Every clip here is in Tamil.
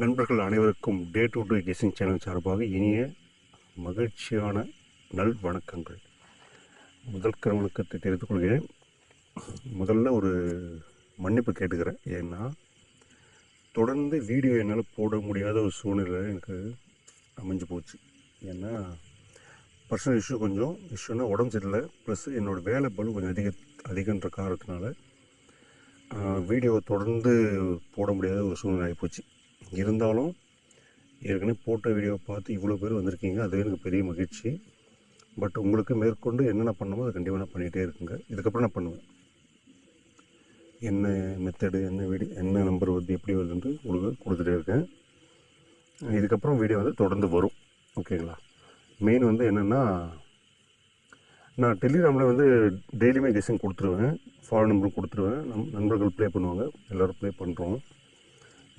நண்பர்கள் அனைவருக்கும் day to day guessing channel சார்பாக இனிய மகிழ்ச்சியான நல் வணக்கங்கள். முதல் வணக்கத்தை தெரிவித்துக் கொள்கிறேன். முதல்ல ஒரு மன்னிப்பு கேட்டுக்கிறேன். ஏன்னா தொடர்ந்து வீடியோ என்னால் போட முடியாத ஒரு சூழ்நிலை எனக்கு அமைஞ்சு போச்சு. ஏன்னா பர்சனல் இஷ்யூனா உடம்பு சரியில்லை, ப்ளஸ் என்னோடய வேலை பளு கொஞ்சம் அதிகன்ற காரணத்தினால வீடியோவை தொடர்ந்து போட முடியாத ஒரு சூழ்நிலை ஆகிப்போச்சு. இருந்தாலும் ஏற்கனவே போட்ட வீடியோவை பார்த்து இவ்வளோ பேர் வந்திருக்கீங்க, அதுவே எனக்கு பெரிய மகிழ்ச்சி. பட் உங்களுக்கு மேற்கொண்டு என்னென்ன பண்ணணுமோ அதை கண்டிப்பாக நான் பண்ணிகிட்டே இருக்குங்க. இதுக்கப்புறம் நான் பண்ணுவேன். என்ன மெத்தடு, என்ன வீடியோ, என்ன நம்பர் வந்து எப்படி வருதுன்ட்டு உங்களுக்கு கொடுத்துட்டே இருக்கேன். இதுக்கப்புறம் வீடியோ வந்து தொடர்ந்து வரும். ஓகேங்களா? மெயின் வந்து என்னென்னா, நான் டெலிகிராமில் வந்து டெய்லியுமே கெஸ்ஸிங் கொடுத்துருவேன், ஃபாலோ நம்பரும் கொடுத்துருவேன். நண்பர்கள் ப்ளே பண்ணுவாங்க, எல்லோரும் ப்ளே பண்ணுறோம்.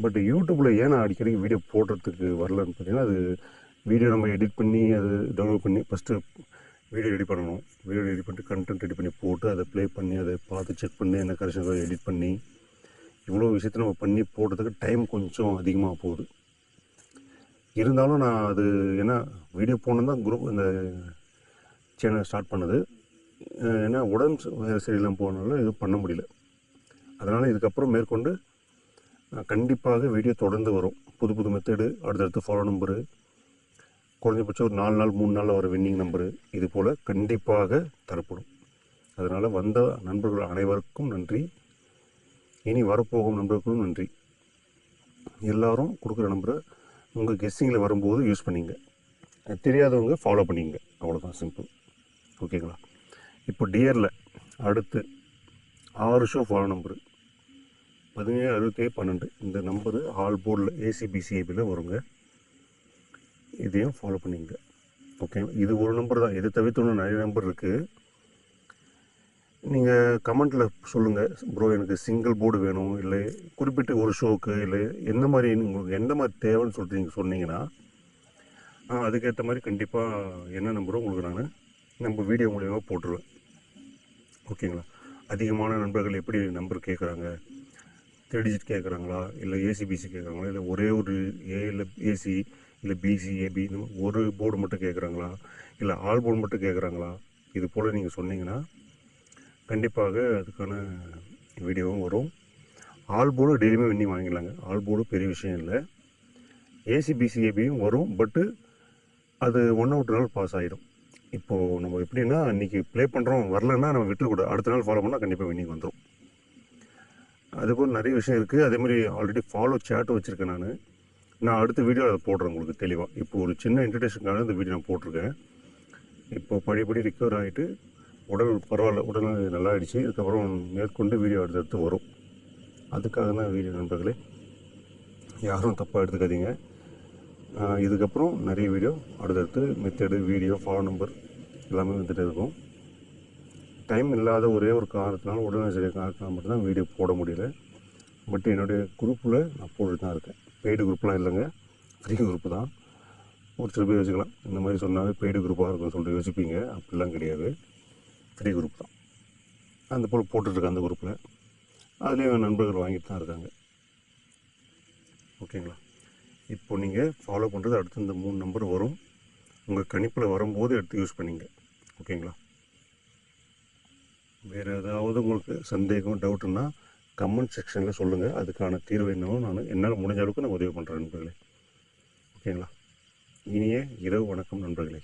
பட் யூடியூப்பில் ஏன் நான் அடிக்கடி வீடியோ போடுறதுக்கு வரலன்னு பார்த்தீங்கன்னா, அது வீடியோ நம்ம எடிட் பண்ணி அது டவுன்லோட் பண்ணி ஃபஸ்ட்டு வீடியோ ரெடி பண்ணணும். வீடியோ ரெடி பண்ணிட்டு கண்டென்ட் ரெடி பண்ணி போட்டு அதை ப்ளே பண்ணி அதை பார்த்து செக் பண்ணி என்ன கரெக்ஷன் எடிட் பண்ணி இவ்வளோ விஷயத்தை நம்ம பண்ணி போடுறதுக்கு டைம் கொஞ்சம் அதிகமாக போகுது. இருந்தாலும் நான் அது ஏன்னா வீடியோ போகணும் தான் குரூப் இந்த சேனல் ஸ்டார்ட் பண்ணது. ஏன்னா உடம்பு வேறு சரியில்லாமல் போனதுனால எதுவும் பண்ண முடியல. அதனால் இதுக்கப்புறம் மேற்கொண்டு கண்டிப்பாக வீடியோ தொடர்ந்து வரும். புது புது மெத்தடு, அடுத்தடுத்து ஃபாலோ நம்பரு, குறைஞ்சபட்சம் ஒரு 4 நாள் 3 நாளில் வர வின்னிங் நம்பரு, இது போல் கண்டிப்பாக தரப்படும். அதனால் வந்த நண்பர்கள் அனைவருக்கும் நன்றி. இனி வரப்போகும் நண்பர்களுக்கும் நன்றி. எல்லோரும் கொடுக்குற நம்பரை உங்கள் கெஸ்ஸிங்கில் வரும்போது யூஸ் பண்ணிங்க. தெரியாதவங்க ஃபாலோ பண்ணிங்க. அவ்வளோதான், சிம்பிள். ஓகேங்களா? இப்போ டியரில் அடுத்து 6 ஷோ ஃபாலோ நம்பரு 17 67 12 இந்த நம்பரு ஆல் போர்டில் ஏசிபிசிஏபியில் வருங்க. இதையும் ஃபாலோ பண்ணிங்க. ஓகே, இது ஒரு நம்பர் தான். இது தவிர்த்து நிறைய நம்பர் இருக்குது. நீங்கள் கமெண்ட்டில் சொல்லுங்கள், ப்ரோ எனக்கு சிங்கிள் போர்டு வேணும், இல்லை குறிப்பிட்ட ஒரு ஷோவுக்கு, இல்லை எந்த மாதிரி உங்களுக்கு எந்த மாதிரி தேவைன்னு சொல்லிட்டு நீங்கள் சொன்னீங்கன்னா அதுக்கேற்ற மாதிரி கண்டிப்பாக என்ன நம்பரோ உங்களுக்கு நான் நம்ம வீடியோ மூலியமாக போட்டுருவேன். ஓகேங்களா? அதிகமான நண்பர்கள் எப்படி நம்பர் கேட்குறாங்க, 3 டிஜிட் கேட்குறாங்களா, இல்லை ஏசிபிசி கேட்குறாங்களா, இல்லை ஒரே ஒரு ஏ இல்லை ஏசி இல்லை பிசி ஏபி ஒரு போர்டு மட்டும் கேட்குறாங்களா, இல்லை ஆல் போர்டு மட்டும் கேட்குறாங்களா, இது போல் நீங்கள் சொன்னீங்கன்னா கண்டிப்பாக அதுக்கான வீடியோவும் வரும். ஆல் போர்டு டெய்லியுமே வின்னி வாங்கிடலாங்க. ஆல் போர்டு பெரிய விஷயம் இல்லை. ஏசிபிசி ஏபியும் வரும், பட்டு அது 1 அவுட் நாள் பாஸ் ஆகிடும். இப்போது நம்ம எப்படின்னா, இன்றைக்கி ப்ளே பண்ணுறோம், வரலன்னா நம்ம விட்டுக்கூடாது, அடுத்த நாள் ஃபாலோ பண்ணால் கண்டிப்பாக வின்னிங் வந்துடும். அதுபோல் நிறைய விஷயம் இருக்குது. அதேமாதிரி ஆல்ரெடி ஃபாலோ சேட்டும் வச்சுருக்கேன். நான் அடுத்த வீடியோ அதை போடுறேன் உங்களுக்கு தெளிவாக. இப்போ ஒரு சின்ன இன்ட்ரடக்ஷனுக்காக இந்த வீடியோ நான் போட்டிருக்கேன். இப்போ பழையபடி ரிக்கவர் ஆகிட்டு உடல் பரவாயில்ல, உடல் நல்லா ஆகிடுச்சு. அதுக்கப்புறம் மேற்கொண்டு வீடியோ அடுத்தடுத்து வரும். அதுக்காக தான் வீடியோ. நண்பர்களே, யாரும் தப்பாக எடுத்துக்காதீங்க. இதுக்கப்புறம் நிறைய வீடியோ அடுத்தடுத்து மெத்தடு, வீடியோ, ஃபாலோ நம்பர் எல்லாமே வந்துட்டு இருக்கும். டைம் இல்லாத ஒரே ஒரு காரணத்தினால, உடனே சரியாக காரணத்தினால மட்டும்தான் வீடியோ போட முடியல. பட் என்னுடைய குரூப்பில் நான் போட்டு தான் இருக்கேன். பெய்டு குரூப்லாம் இல்லைங்க, ஃப்ரீ குரூப்பு தான். ஒரு சில பேர் யோசிக்கலாம், இந்த மாதிரி சொன்னாவே பெய்டு குரூப்பாக இருக்கும்னு சொல்லிட்டு யோசிப்பீங்க. அப்படிலாம் கிடையாது, ஃப்ரீ குரூப் தான். அந்த போல் போட்டுட்ருக்கேன் அந்த குரூப்பில். அதுலேயும் நண்பர்கள் வாங்கிட்டு தான் இருக்காங்க. ஓகேங்களா? இப்போ நீங்கள் ஃபாலோ பண்ணுறது அடுத்து இந்த 3 நம்பர் வரும். உங்கள் கணிப்பில் வரும்போது எடுத்து யூஸ் பண்ணிங்க. ஓகேங்களா? வேறு ஏதாவது உங்களுக்கு சந்தேகம், டவுட்டுன்னா கமெண்ட் செக்ஷனில் சொல்லுங்கள். அதுக்கான தீர்வு என்னவோ நான் என்னால் முடிஞ்ச அளவுக்கு நான் உதவி பண்ணுறேன் நண்பர்களே. ஓகேங்களா? இனிய இரவு வணக்கம் நண்பர்களே.